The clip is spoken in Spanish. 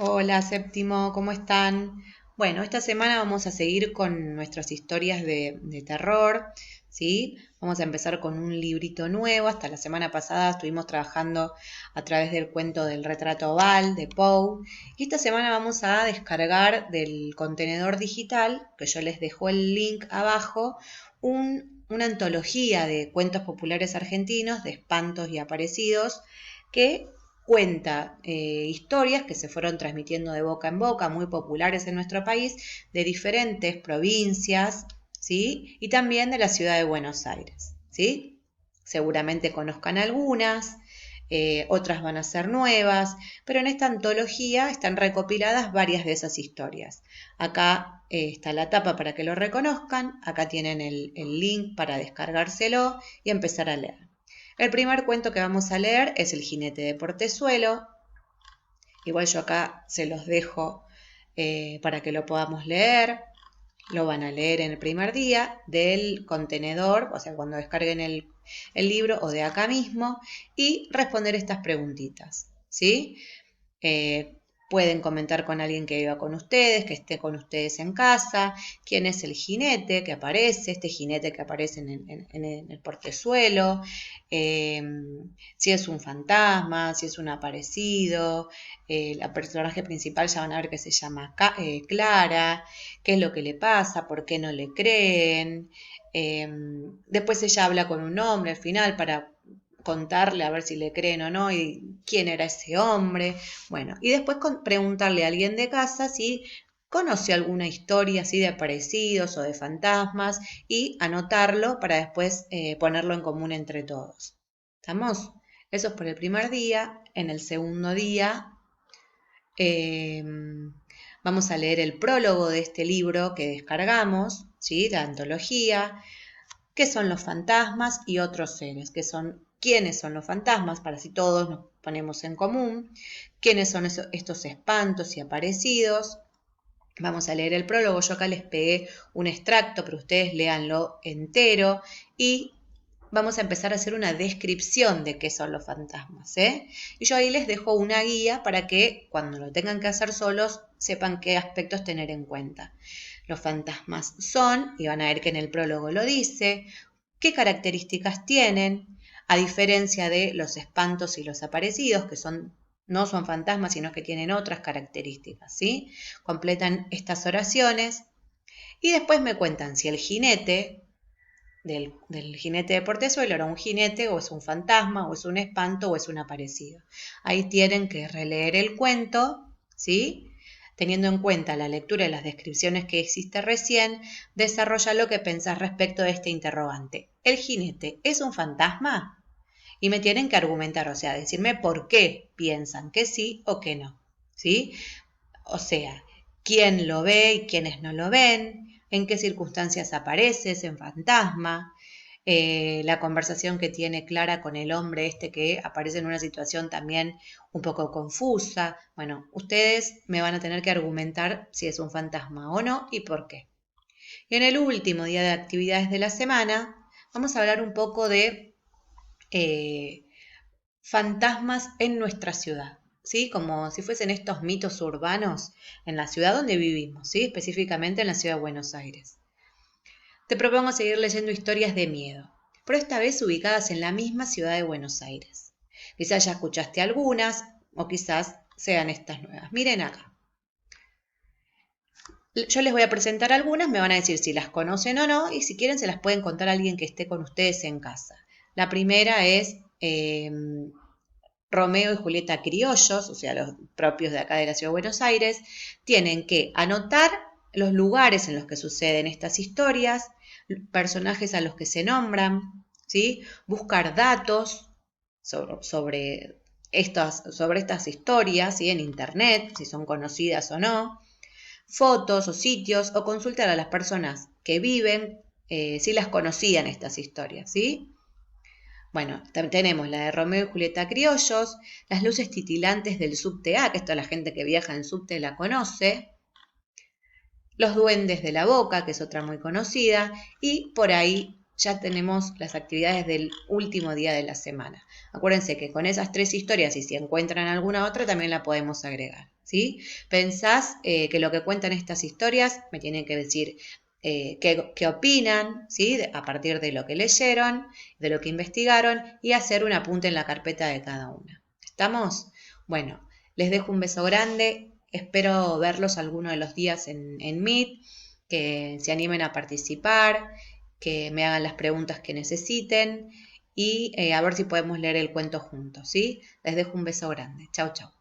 Hola, Séptimo, ¿cómo están? Bueno, esta semana vamos a seguir con nuestras historias de terror, ¿sí? Vamos a empezar con un librito nuevo. Hasta la semana pasada estuvimos trabajando a través del cuento del retrato oval de Poe. Y esta semana vamos a descargar del contenedor digital, que yo les dejo el link abajo, una antología de cuentos populares argentinos, de espantos y aparecidos, que cuenta historias que se fueron transmitiendo de boca en boca, muy populares en nuestro país, de diferentes provincias, ¿sí? Y también de la ciudad de Buenos Aires, ¿sí? Seguramente conozcan algunas, otras van a ser nuevas, pero en esta antología están recopiladas varias de esas historias. Acá está la tapa para que lo reconozcan, acá tienen el link para descargárselo y empezar a leer. El primer cuento que vamos a leer es El jinete de Portezuelo. Igual yo acá se los dejo para que lo podamos leer. Lo van a leer en el primer día del contenedor, o sea, cuando descarguen el libro o de acá mismo, y responder estas preguntitas, ¿sí? Eh, Pueden comentar con alguien que viva con ustedes, que esté con ustedes en casa, quién es el jinete que aparece, este jinete que aparece en el portezuelo, eh, si es un fantasma, si es un aparecido, la personaje principal ya van a ver que se llama Clara, qué es lo que le pasa, por qué no le creen. Después ella habla con un hombre al final para contarle a ver si le creen o no y quién era ese hombre. Bueno, y después preguntarle a alguien de casa si conoce alguna historia así de aparecidos o de fantasmas y anotarlo para después ponerlo en común entre todos. ¿Estamos? Eso es por el primer día. En el segundo día eh, vamos a leer el prólogo de este libro que descargamos, ¿sí? La antología. ¿Qué son los fantasmas y otros seres? ¿Quiénes son los fantasmas? Para así todos nos ponemos en común. ¿Quiénes son estos espantos y aparecidos? Vamos a leer el prólogo. Yo acá les pegué un extracto, pero ustedes léanlo entero y vamos a empezar a hacer una descripción de qué son los fantasmas, ¿eh? Y yo ahí les dejo una guía para que cuando lo tengan que hacer solos sepan qué aspectos tener en cuenta. Los fantasmas son, y van a ver que en el prólogo lo dice, qué características tienen, a diferencia de los espantos y los aparecidos, que no son fantasmas, sino que tienen otras características, ¿sí? Completan estas oraciones y después me cuentan si el jinete del jinete de Portezuelo era un jinete o es un fantasma o es un espanto o es un aparecido. Ahí tienen que releer el cuento, ¿sí? Teniendo en cuenta la lectura y las descripciones que hiciste recién, desarrolla lo que pensás respecto de este interrogante. ¿El jinete es un fantasma? Y me tienen que argumentar, o sea, decirme por qué piensan que sí o que no, ¿sí? O sea, quién lo ve y quiénes no lo ven, en qué circunstancias aparece ese fantasma, la conversación que tiene Clara con el hombre este que aparece en una situación también un poco confusa. Bueno, ustedes me van a tener que argumentar si es un fantasma o no y por qué. Y en el último día de actividades de la semana vamos a hablar un poco de eh, fantasmas en nuestra ciudad, ¿sí? Como si fuesen estos mitos urbanos en la ciudad donde vivimos, ¿sí? Específicamente en la ciudad de Buenos Aires. Te propongo seguir leyendo historias de miedo, pero esta vez ubicadas en la misma ciudad de Buenos Aires. Quizás ya escuchaste algunas o quizás sean estas nuevas. Miren acá. Yo les voy a presentar algunas, me van a decir si las conocen o no y si quieren se las pueden contar a alguien que esté con ustedes en casa. La primera es Romeo y Julieta criollos, o sea, los propios de acá de la Ciudad de Buenos Aires, tienen que anotar los lugares en los que suceden estas historias, personajes a los que se nombran, ¿sí? Buscar datos sobre estas historias, ¿sí? En internet, si son conocidas o no, fotos o sitios, o consultar a las personas que viven si las conocían estas historias, ¿sí? Bueno, tenemos la de Romeo y Julieta criollos, las luces titilantes del subte A, que esto la gente que viaja en subte la conoce, los duendes de la boca, que es otra muy conocida, y por ahí ya tenemos las actividades del último día de la semana. Acuérdense que con esas tres historias, y si encuentran alguna otra, también la podemos agregar, ¿sí? Pensás que lo que cuentan estas historias me tienen que decir qué opinan, ¿sí? A partir de lo que leyeron, de lo que investigaron y hacer un apunte en la carpeta de cada una. ¿Estamos? Bueno, les dejo un beso grande. Espero verlos alguno de los días en Meet, que se animen a participar, que me hagan las preguntas que necesiten y a ver si podemos leer el cuento juntos, ¿sí? Les dejo un beso grande. Chau, chau.